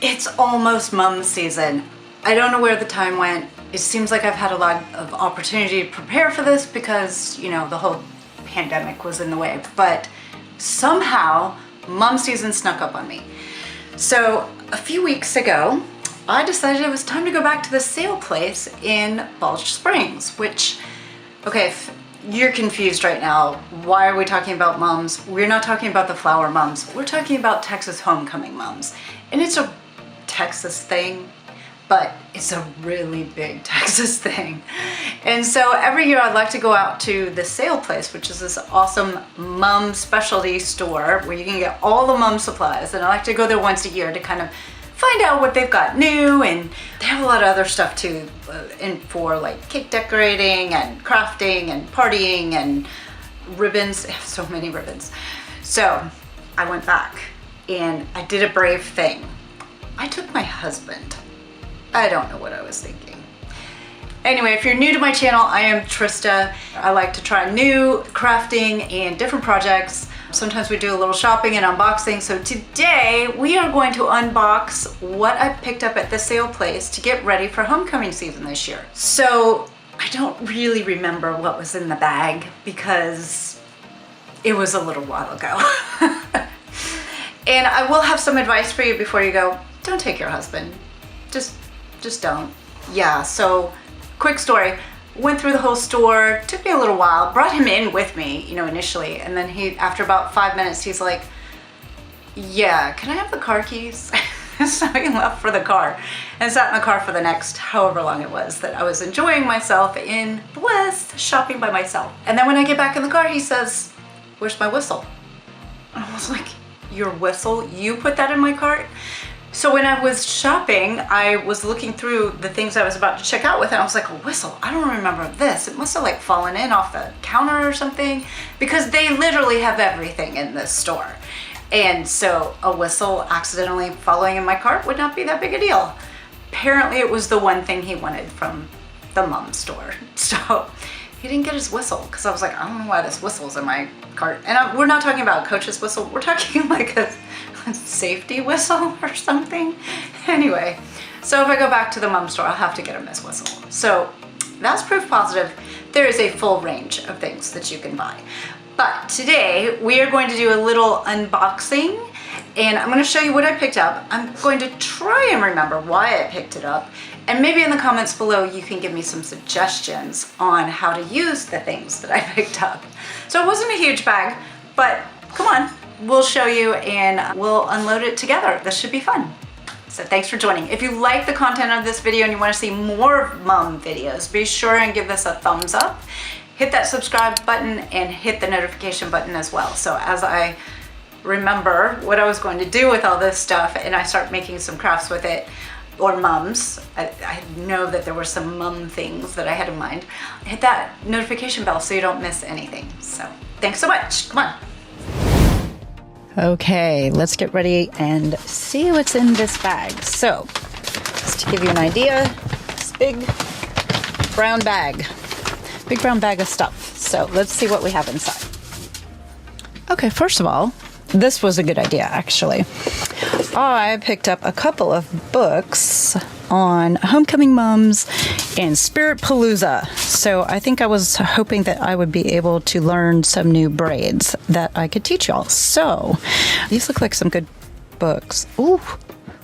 It's almost mum season. I don't know where the time went. It seems like I've had a lot of opportunity to prepare for this because, you know, the whole pandemic was in the way, but somehow mum season snuck up on me. So a few weeks ago, I decided it was time to go back to the sale place in Balch Springs, which, okay, if you're confused right now, why are we talking about mums? We're not talking about the flower mums. We're talking about Texas homecoming mums. And it's a Texas thing, but it's a really big Texas thing. And so every year I'd like to go out to the sale place, which is this awesome mum specialty store where you can get all the mum supplies. And I like to go there once a year to kind of find out what they've got new, and they have a lot of other stuff too, for like cake decorating and crafting and partying and ribbons. They have so many ribbons. So I went back and I did a brave thing. I took my husband. I don't know what I was thinking. Anyway, if you're new to my channel, I am Trista. I like to try new crafting and different projects. Sometimes we do a little shopping and unboxing. So today we are going to unbox what I picked up at the sale place to get ready for homecoming season this year. So I don't really remember what was in the bag because it was a little while ago. And I will have some advice for you before you go. Don't take your husband. Just don't. Yeah, so quick story. Went through the whole store, took me a little while, brought him in with me, you know, initially. And then after about 5 minutes, he's like, yeah, can I have the car keys? So he left for the car and sat in the car for the next however long it was that I was enjoying myself in bliss, shopping by myself. And then when I get back in the car, he says, where's my whistle? And I was like, your whistle? You put that in my cart? So when I was shopping, I was looking through the things I was about to check out with, and I was like, a whistle? I don't remember this. It must have like fallen in off the counter or something, because they literally have everything in this store. And so a whistle accidentally falling in my cart would not be that big a deal. Apparently it was the one thing he wanted from the mum store. So he didn't get his whistle, because I was like, I don't know why this whistle's in my cart. And we're not talking about Coach's whistle. We're talking like a safety whistle or something. Anyway, so if I go back to the mum store, I'll have to get him his whistle. So that's proof positive. There is a full range of things that you can buy. But today we are going to do a little unboxing, and I'm going to show you what I picked up. I'm going to try and remember why I picked it up. And maybe in the comments below, you can give me some suggestions on how to use the things that I picked up. So it wasn't a huge bag, but come on. We'll show you and we'll unload it together. This should be fun. So thanks for joining. If you like the content of this video and you want to see more mum videos, be sure and give this a thumbs up. Hit that subscribe button and hit the notification button as well. So as I remember what I was going to do with all this stuff and I start making some crafts with it, or mums, I know that there were some mum things that I had in mind. Hit that notification bell so you don't miss anything. So thanks so much. Come on. Okay, let's get ready and see what's in this bag. So, just to give you an idea, this big brown bag of stuff. So let's see what we have inside. Okay, first of all, this was a good idea actually. I picked up a couple of books on homecoming mums and Spirit Palooza. So I think I was hoping that I would be able to learn some new braids that I could teach y'all. So these look like some good books. Ooh,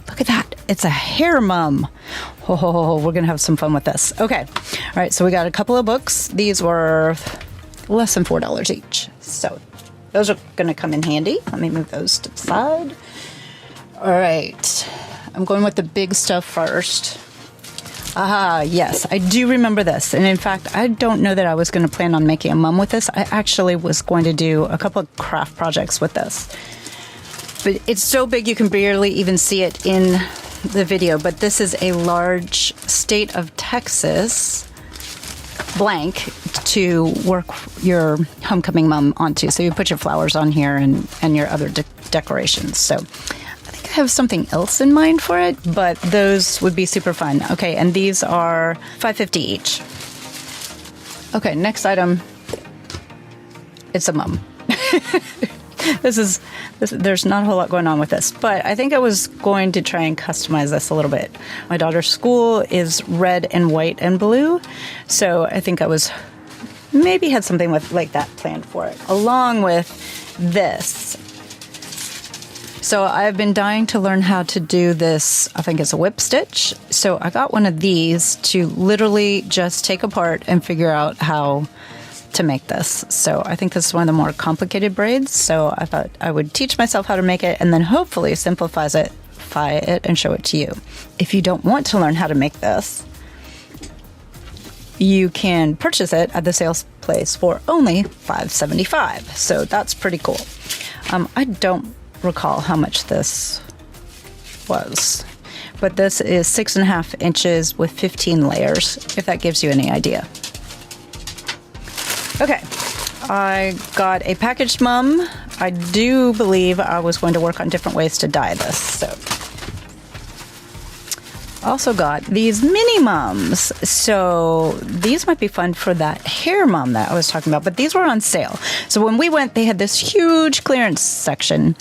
look at that. It's a hair mum. Oh, we're going to have some fun with this. Okay. All right. So we got a couple of books. These were less than $4 each. So those are going to come in handy. Let me move those to the side. All right. I'm going with the big stuff first. Yes, I do remember this. And in fact, I don't know that I was going to plan on making a mum with this. I actually was going to do a couple of craft projects with this. But it's so big you can barely even see it in the video. But this is a large State of Texas blank to work your homecoming mum onto. So you put your flowers on here and your other decorations. So I have something else in mind for it, but those would be super fun. Okay, and these are $5.50 each. Okay, next item. It's a mum. There's not a whole lot going on with this, but I think I was going to try and customize this a little bit. My daughter's school is red and white and blue, so I think I was maybe had something with like that planned for it, along with this. So I've been dying to learn how to do this. I think it's a whip stitch. So I got one of these to literally just take apart and figure out how to make this. So I think this is one of the more complicated braids. So I thought I would teach myself how to make it and then hopefully simplify it and show it to you. If you don't want to learn how to make this, you can purchase it at the sales place for only $5.75. So that's pretty cool. I don't recall how much this was, but this is 6.5 inches with 15 layers, if that gives you any idea. Okay, I got a packaged mum. I do believe I was going to work on different ways to dye this, so. Also got these mini mums. So these might be fun for that hair mum that I was talking about, but these were on sale. So when we went, they had this huge clearance section.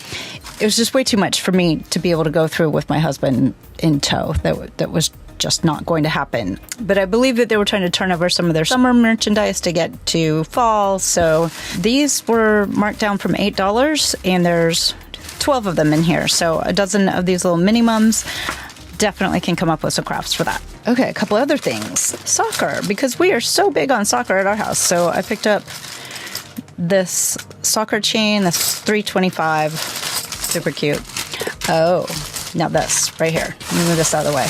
It was just way too much for me to be able to go through with my husband in tow. That was just not going to happen. But I believe that they were trying to turn over some of their summer merchandise to get to fall. So these were marked down from $8, and there's 12 of them in here. So a dozen of these little mini mums. Definitely can come up with some crafts for that. Okay, a couple other things. Soccer, because we are so big on soccer at our house. So I picked up this soccer chain, that's $3.25. Super cute. Oh, now this right here. Let me move this out of the way.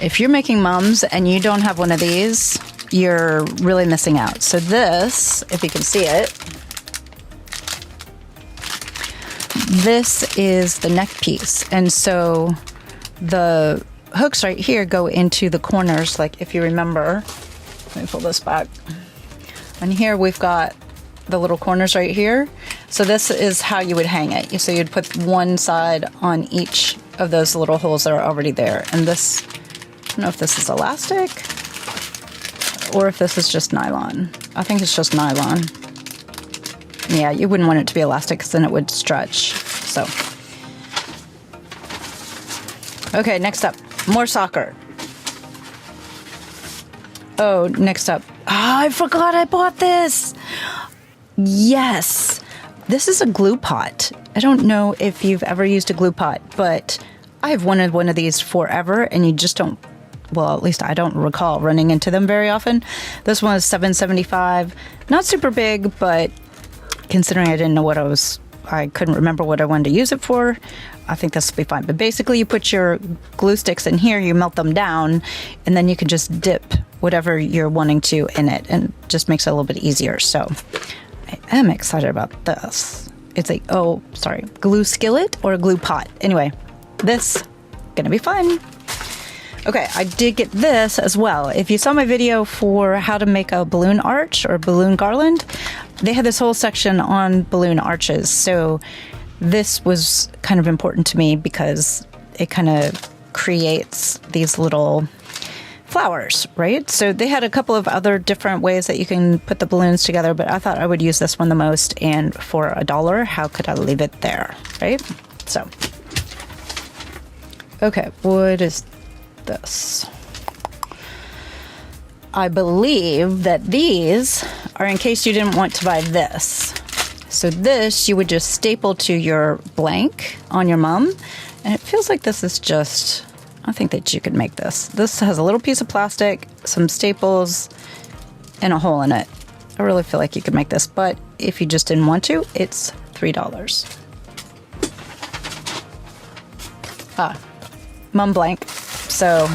If you're making mums and you don't have one of these, you're really missing out. So this, if you can see it, this is the neck piece. And so the hooks right here go into the corners. Like if you remember, let me pull this back. And here we've got the little corners right here. So this is how you would hang it. So you'd put one side on each of those little holes that are already there. And this, I don't know if this is elastic or if this is just nylon. I think it's just nylon. Yeah, you wouldn't want it to be elastic because then it would stretch. So, okay, next up, more soccer. Oh, next up. I forgot I bought this. Yes, this is a glue pot. I don't know if you've ever used a glue pot, but I've wanted one of these forever, and you just don't, well, at least I don't recall running into them very often. This one is $7.75. Not super big, but considering I didn't know what I couldn't remember what I wanted to use it for, I think this will be fine. But basically you put your glue sticks in here, you melt them down, and then you can just dip whatever you're wanting to in it, and it just makes it a little bit easier. So I am excited about this. It's a, glue skillet or a glue pot. Anyway, this gonna be fun. Okay, I did get this as well. If you saw my video for how to make a balloon arch or balloon garland, they had this whole section on balloon arches. So this was kind of important to me because it kind of creates these little flowers, right? So they had a couple of other different ways that you can put the balloons together, but I thought I would use this one the most. And for $1, how could I leave it there, right? So, okay, what is this? I believe that these are in case you didn't want to buy this. So this you would just staple to your blank on your mum, and it feels like this is just, I think that you could make this. This has a little piece of plastic, some staples, and a hole in it. I really feel like you could make this, but if you just didn't want to, it's $3. Mum blank. So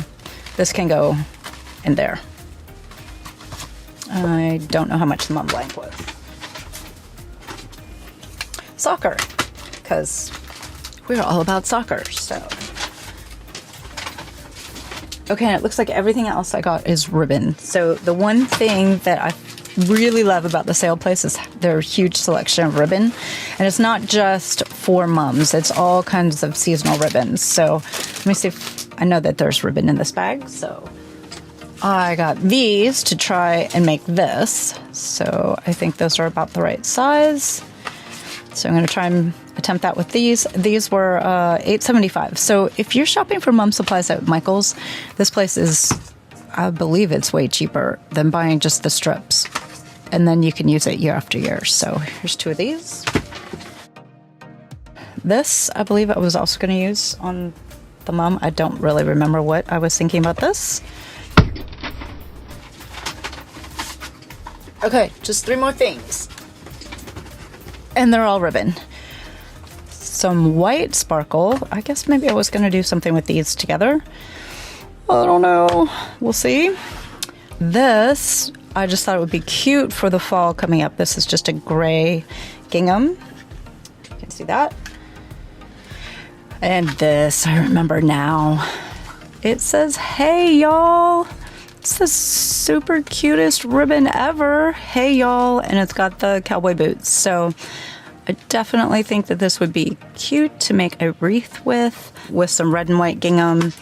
this can go in there. I don't know how much the mum blank was. Soccer, because we're all about soccer, so. Okay, and it looks like everything else I got is ribbon. So the one thing that I really love about the sale place is their huge selection of ribbon. And it's not just for mums, it's all kinds of seasonal ribbons. So let me see if I know that there's ribbon in this bag. So I got these to try and make this. So I think those are about the right size. So I'm going to try and attempt that with these. These were $8.75. So if you're shopping for mom supplies at Michael's, this place is, I believe it's way cheaper than buying just the strips. And then you can use it year after year. So here's 2 of these. This, I believe I was also going to use on the mom. I don't really remember what I was thinking about this. Okay, just 3 more things. And they're all ribbon. Some white sparkle. I guess maybe I was going to do something with these together. I don't know. We'll see. This, I just thought it would be cute for the fall coming up. This is just a gray gingham. You can see that. And this, I remember now. It says, "Hey, y'all." It's the super cutest ribbon ever. Hey, y'all. And it's got the cowboy boots. So I definitely think that this would be cute to make a wreath with some red and white gingham,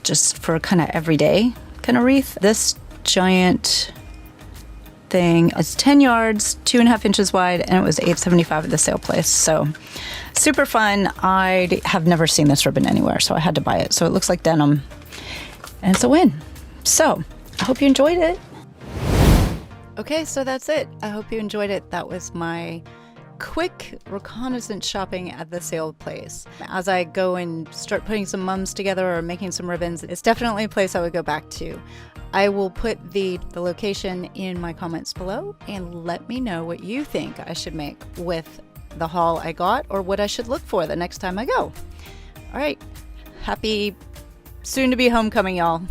just for kind of everyday kind of wreath. This giant thing is 10 yards, 2.5 inches wide, and it was $8.75 at the sale place. So super fun. I have never seen this ribbon anywhere, so I had to buy it. So it looks like denim, and it's a win. So I hope you enjoyed it. Okay, so that's it. I hope you enjoyed it. That was my quick reconnaissance shopping at the sale place. As I go and start putting some mums together or making some ribbons, it's definitely a place I would go back to. I will put the location in my comments below, and let me know what you think I should make with the haul I got, or what I should look for the next time I go. All right, happy soon to be homecoming, y'all.